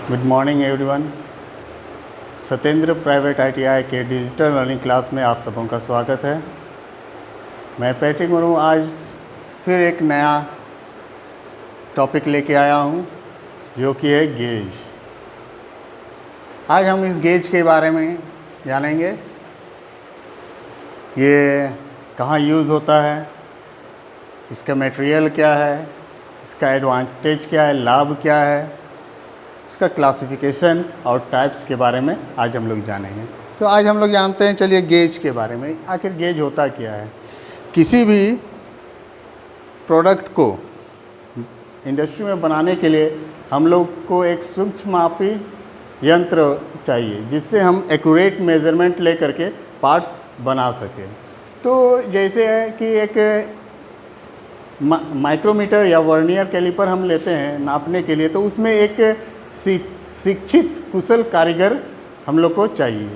Good morning everyone. Satyendra private ITI के digital learning class में आप सबों का स्वागत है। मैं पैट्रिक मुर्मू आज फिर एक नया टॉपिक लेके आया हूँ जो कि है गेज। आज हम इस गेज के बारे में जानेंगे, ये कहाँ यूज़ होता है, इसका मटेरियल क्या है, इसका एडवांटेज क्या है, लाभ क्या है, इसका क्लासिफिकेशन और टाइप्स के बारे में आज हम लोग जानेंगे। तो आज हम लोग जानते हैं, चलिए गेज के बारे में। आखिर गेज होता क्या है। किसी भी प्रोडक्ट को इंडस्ट्री में बनाने के लिए हम लोग को एक सूक्ष्म मापी यंत्र चाहिए जिससे हम एक्यूरेट मेज़रमेंट ले करके पार्ट्स बना सकें। तो जैसे है कि एक माइक्रोमीटर या वर्नियर कैलिपर हम लेते हैं नापने के लिए, तो उसमें एक शिक्षित कुशल कारीगर हम लोग को चाहिए।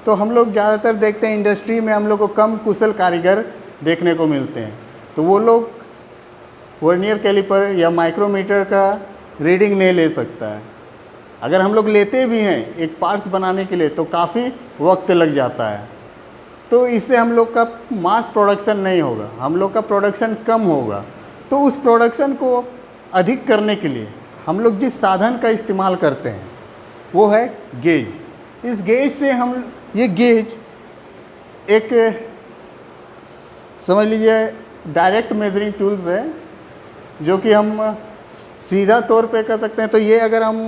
तो हम लोग ज़्यादातर देखते हैं इंडस्ट्री में हम लोग को कम कुशल कारीगर देखने को मिलते हैं। तो वो लोग वर्नियर कैलिपर या माइक्रोमीटर का रीडिंग नहीं ले सकता है। अगर हम लोग लेते भी हैं एक पार्ट्स बनाने के लिए तो काफ़ी वक्त लग जाता है। तो इससे हम लोग का मास प्रोडक्शन नहीं होगा, हम लोग का प्रोडक्शन कम होगा। तो उस प्रोडक्शन को अधिक करने के लिए हम लोग जिस साधन का इस्तेमाल करते हैं वो है गेज। इस गेज से ये गेज एक समझ लीजिए डायरेक्ट मेजरिंग टूल्स है जो कि हम सीधा तौर पे कर सकते हैं। तो ये अगर हम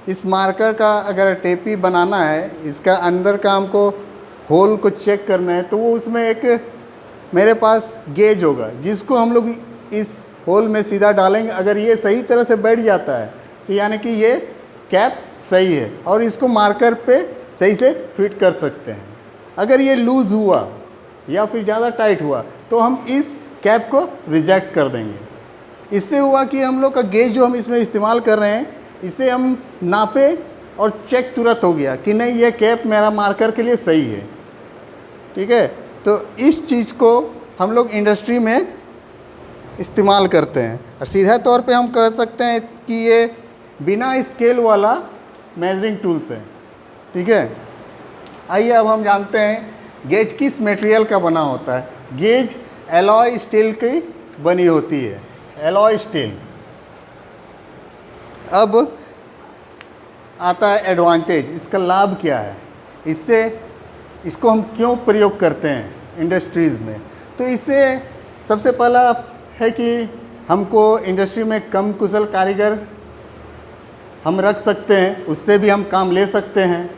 इस मार्कर का अगर टेपी बनाना है, इसका अंदर का हमको होल को चेक करना है, तो वो उसमें एक मेरे पास गेज होगा जिसको हम लोग इस होल में सीधा डालेंगे। अगर ये सही तरह से बैठ जाता है तो यानी कि ये कैप सही है और इसको मार्कर पे सही से फिट कर सकते हैं। अगर ये लूज़ हुआ या फिर ज़्यादा टाइट हुआ तो हम इस कैप को रिजेक्ट कर देंगे। इससे हुआ कि हम लोग का गेज जो हम इसमें इस्तेमाल कर रहे हैं, इससे हम नापे और चेक तुरंत हो गया कि नहीं ये कैप मेरा मार्कर के लिए सही है। ठीक है, तो इस चीज़ को हम लोग इंडस्ट्री में इस्तेमाल करते हैं। और सीधा तौर पे हम कह सकते हैं कि ये बिना स्केल वाला मेजरिंग टूल्स है। ठीक है, आइए अब हम जानते हैं गेज किस मटेरियल का बना होता है। गेज एलॉय स्टील की बनी होती है, एलॉय स्टील। अब आता है एडवांटेज, इसका लाभ क्या है, इसको हम क्यों प्रयोग करते हैं इंडस्ट्रीज़ में। तो इससे सबसे पहला है कि हमको इंडस्ट्री में कम कुशल कारीगर हम रख सकते हैं, उससे भी हम काम ले सकते हैं।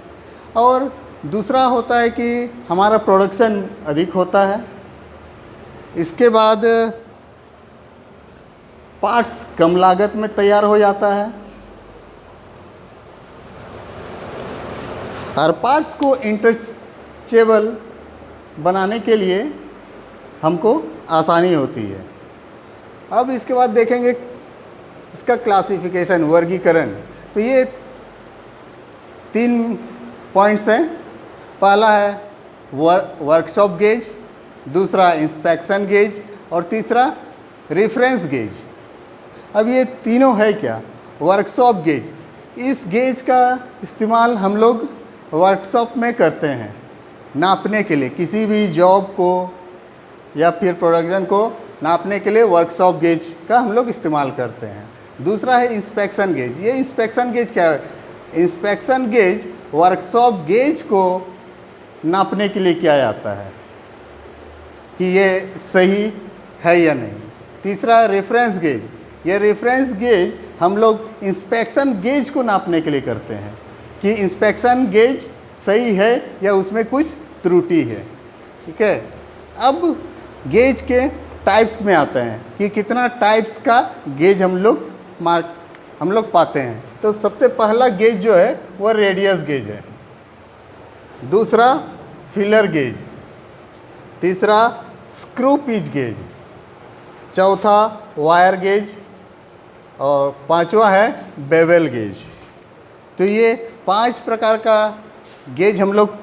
और दूसरा होता है कि हमारा प्रोडक्शन अधिक होता है। इसके बाद पार्ट्स कम लागत में तैयार हो जाता है और पार्ट्स को इंटरचेबल बनाने के लिए हमको आसानी होती है। अब इसके बाद देखेंगे इसका क्लासिफिकेशन, वर्गीकरण। तो ये 3 पॉइंट्स हैं। पहला है वर्कशॉप गेज, दूसरा इंस्पेक्शन गेज और तीसरा रेफरेंस गेज। अब ये तीनों है क्या। वर्कशॉप गेज, इस गेज का इस्तेमाल हम लोग वर्कशॉप में करते हैं नापने के लिए, किसी भी जॉब को या फिर प्रोडक्शन को नापने के लिए वर्कशॉप गेज का हम लोग इस्तेमाल करते हैं। दूसरा है इंस्पेक्शन गेज। ये इंस्पेक्शन गेज क्या है। इंस्पेक्शन गेज वर्कशॉप गेज को नापने के लिए किया जाता है कि ये सही है या नहीं। तीसरा रेफरेंस गेज, ये रेफरेंस गेज हम लोग इंस्पेक्शन गेज को नापने के लिए करते हैं कि इंस्पेक्शन गेज सही है या उसमें कुछ त्रुटि है। ठीक है, अब गेज के टाइप्स में आते हैं कि कितना टाइप्स का गेज हम लोग पाते हैं। तो सबसे पहला गेज जो है वह रेडियस गेज है, दूसरा फिलर गेज, तीसरा स्क्रू पिच गेज, चौथा वायर गेज और पांचवा है बेवल गेज। तो ये 5 प्रकार का गेज हम लोग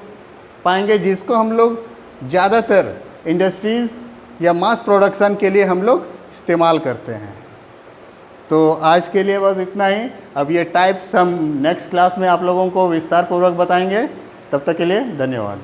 पाएंगे जिसको हम लोग ज़्यादातर इंडस्ट्रीज़ या मास प्रोडक्शन के लिए हम लोग इस्तेमाल करते हैं। तो आज के लिए बस इतना ही। अब ये टाइप्स हम नेक्स्ट क्लास में आप लोगों को विस्तार पूर्वक बताएंगे। तब तक के लिए धन्यवाद।